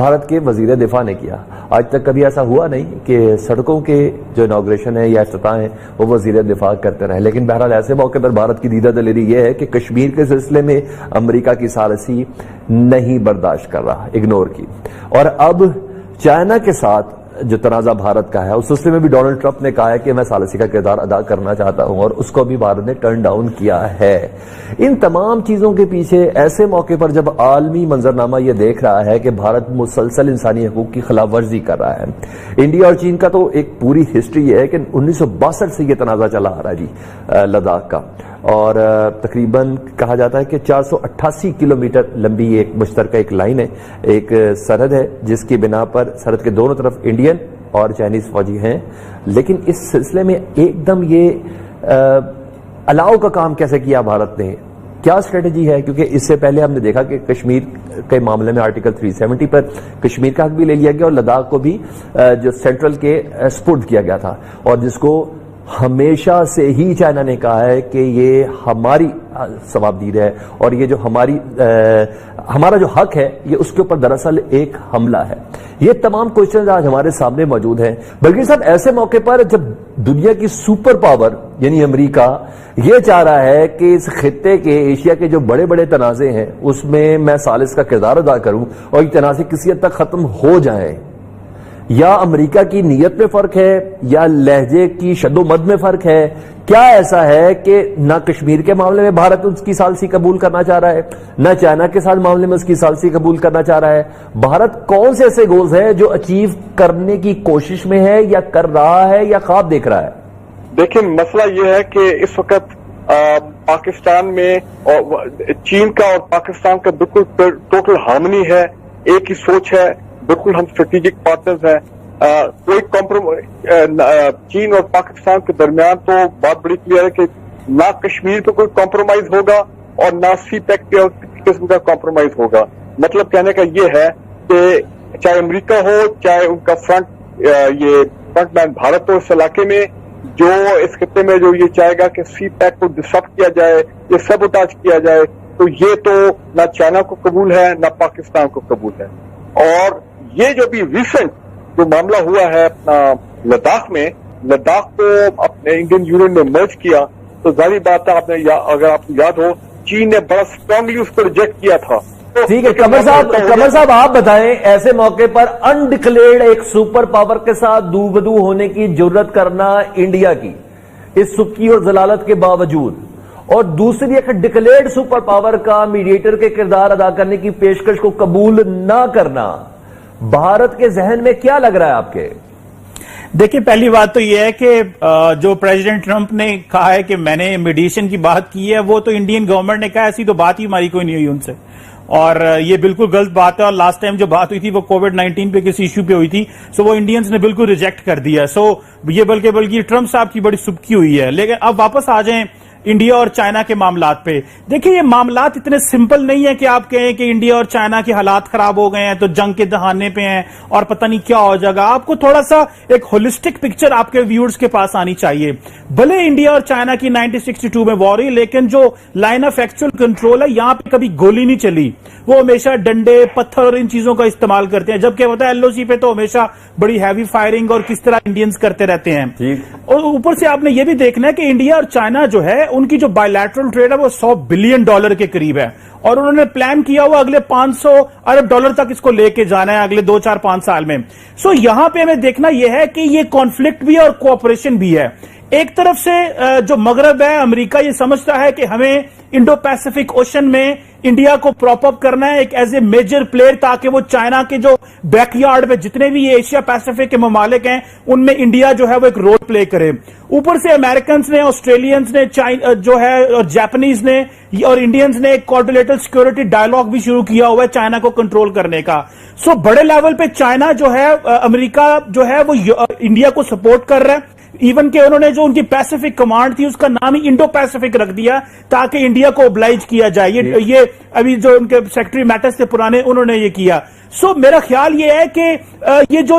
بھارت کے وزیر دفاع نے کیا. آج تک کبھی ایسا ہوا نہیں کہ سڑکوں کے جو انوگریشن ہے یا افتتاح ہیں وہ وزیر دفاع کرتے رہے. لیکن بہرحال ایسے موقع پر بھارت کی دیدہ دلیری یہ ہے کہ کشمیر کے سلسلے میں امریکہ کی ثالثی نہیں برداشت کر رہا, اگنور کی. اور اب چائنا کے ساتھ جو تنازع بھارت کا ہے اس سلسلے میں بھی ڈونلڈ ٹرمپ نے کہا ہے کہ میں ثالثی کا کردار ادا کرنا چاہتا ہوں, اور اس کو بھی بھارت نے ٹرن ڈاؤن کیا ہے. ان تمام چیزوں کے پیچھے ایسے موقع پر جب عالمی منظرنامہ یہ دیکھ رہا ہے کہ بھارت مسلسل انسانی حقوق کی خلاف ورزی کر رہا ہے. انڈیا اور چین کا تو ایک پوری ہسٹری یہ ہے کہ 1962 سے یہ تنازع چلا آ رہا ہے جی لداخ کا, اور تقریباً کہا جاتا ہے کہ 488 کلومیٹر لمبی ایک مشترکہ ایک لائن ہے, ایک سرحد ہے جس کی بنا پر سرحد کے دونوں طرف انڈین اور چائنیز فوجی ہیں. لیکن اس سلسلے میں ایک دم یہ الاؤ کا کام کیسے کیا بھارت نے, کیا اسٹریٹجی ہے؟ کیونکہ اس سے پہلے ہم نے دیکھا کہ کشمیر کے معاملے میں آرٹیکل 370 پر کشمیر کا حق بھی لے لیا گیا اور لداخ کو بھی جو سینٹرل کے سپرد کیا گیا تھا, اور جس کو ہمیشہ سے ہی چائنا نے کہا ہے کہ یہ ہماری ثوابدید ہے اور یہ جو ہمارا جو حق ہے یہ اس کے اوپر دراصل ایک حملہ ہے. یہ تمام کوشچنز آج ہمارے سامنے موجود ہیں. بلکہ صاحب ایسے موقع پر جب دنیا کی سپر پاور یعنی امریکہ یہ چاہ رہا ہے کہ اس خطے کے ایشیا کے جو بڑے بڑے تنازع ہیں اس میں ثالث کا کردار ادا کروں اور یہ تنازع کسی حد تک ختم ہو جائیں, یا امریکہ کی نیت میں فرق ہے یا لہجے کی شد و مد میں فرق ہے؟ کیا ایسا ہے کہ نہ کشمیر کے معاملے میں بھارت اس کی ثالثی قبول کرنا چاہ رہا ہے, نہ چائنا کے ساتھ معاملے میں اس کی ثالثی قبول کرنا چاہ رہا ہے؟ بھارت کون سے ایسے گولز ہیں جو اچیو کرنے کی کوشش میں ہے یا کر رہا ہے یا خواب دیکھ رہا ہے؟ دیکھیں مسئلہ یہ ہے کہ اس وقت پاکستان میں چین کا اور پاکستان کا بالکل ٹوٹل ہارمنی ہے, ایک ہی سوچ ہے, بالکل ہم اسٹریٹجک پارٹنرز ہیں. کوئی چین اور پاکستان کے درمیان تو بات بڑی کلیئر ہے کہ نہ کشمیر پہ کوئی کمپرومائز ہوگا اور نہ سی پیک کے قسم کا کمپرومائز ہوگا. مطلب کہنے کا یہ ہے کہ چاہے امریکہ ہو چاہے ان کا فرنٹ مین بھارت ہو, اس علاقے میں جو اس خطے میں جو یہ چاہے گا کہ سی پیک کو ڈسرپٹ کیا جائے یا سیبوٹاج کیا جائے, تو یہ تو نہ چائنا کو قبول ہے نہ پاکستان کو قبول ہے. اور یہ جو بھی ریسنٹ جو معاملہ ہوا ہے اپنا لداخ میں, لداخ کو اپنے انڈین یونین میں مرج کیا, تو ظاہری بات ہے اگر آپ کو یاد ہو چین نے بڑا اسٹرانگلی اس کو ریجیکٹ کیا تھا. ٹھیک ہے قمر صاحب آپ بتائیں ایسے موقع پر انڈکلیئرڈ ایک سپر پاور کے ساتھ دو بدو ہونے کی جرت کرنا انڈیا کی اس سکی اور ضلالت کے باوجود, اور دوسری ایک ڈکلیئرڈ سپر پاور کا میڈیٹر کے کردار ادا کرنے کی پیشکش کو قبول نہ کرنا, بھارت کے ذہن میں کیا لگ رہا ہے آپ کے؟ دیکھیں پہلی بات تو یہ ہے کہ جو پریزیڈنٹ ٹرمپ نے کہا ہے کہ میں نے میڈیشن کی بات کی ہے, وہ تو انڈین گورنمنٹ نے کہا, ایسی تو بات ہی ہماری کوئی نہیں ہوئی ان سے, اور یہ بالکل غلط بات ہے. اور لاسٹ ٹائم جو بات ہوئی تھی وہ کووڈ-19 پہ کسی ایشو پہ ہوئی تھی, سو وہ انڈینز نے بالکل ریجیکٹ کر دیا. سو یہ بلکہ ٹرمپ صاحب کی بڑی سبکی ہوئی ہے. لیکن اب واپس آ جائیں انڈیا اور چائنا کے معاملات پہ. دیکھیں یہ معاملات اتنے سمپل نہیں ہے کہ آپ کہیں کہ انڈیا اور چائنا کے حالات خراب ہو گئے ہیں تو جنگ کے دہانے پہ ہیں اور پتہ نہیں کیا ہو جائے گا. آپ کو تھوڑا سا ایک ہولسٹک پکچر آپ کے ویورز کے پاس آنی چاہیے. بھلے انڈیا اور چائنا کی 1962 میں وار ہوئی, لیکن جو لائن آف ایکچوئل کنٹرول ہے یہاں پہ کبھی گولی نہیں چلی. وہ ہمیشہ ڈنڈے پتھر اور ان چیزوں کا استعمال کرتے ہیں, جبکہ ہوتا ہے LOC پہ تو ہمیشہ بڑی ہیوی فائرنگ اور کس طرح انڈینز کرتے رہتے ہیں. اور اوپر سے آپ نے یہ بھی دیکھنا ہے کہ انڈیا اور چائنا جو ہے ان کی جو بائیلیٹرل ٹریڈ ہے وہ $100 بلین کے قریب ہے, اور انہوں نے پلان کیا ہوا اگلے $500 ارب تک اس کو لے کے جانا ہے اگلے 2-4-5 سال میں. سو یہاں پہ ہمیں دیکھنا یہ ہے کہ یہ کانفلکٹ بھی ہے اور کوآپریشن بھی ہے. ایک طرف سے جو مغرب ہے امریکہ یہ سمجھتا ہے کہ ہمیں انڈو پیسفک اوشن میں انڈیا کو پراپ اپ کرنا ہے ایک ایز اے میجر پلیئر, تاکہ وہ چائنا کے جو بیک یارڈ میں جتنے بھی یہ ایشیا پیسفک کے ممالک ہیں ان میں انڈیا جو ہے وہ ایک رول پلے کرے. اوپر سے امریکنز نے, آسٹریلینز نے جو ہے اور جاپنیز نے اور انڈینز نے ایک کوارڈینیٹڈ سیکورٹی ڈائلاگ بھی شروع کیا ہوا ہے چائنا کو کنٹرول کرنے کا. سو بڑے لیول پہ چائنا جو ہے امریکہ جو ہے وہ انڈیا کو سپورٹ کر رہا ہے. ایون کہ انہوں نے جو ان کی پیسفک کمانڈ تھی اس کا نام ہی انڈو پیسفک رکھ دیا تاکہ انڈیا کو اوبلائج کیا جائے. یہ ابھی جو ان کے سیکرٹری میٹرز تھے پرانے انہوں نے یہ کیا. سو میرا خیال یہ ہے کہ یہ جو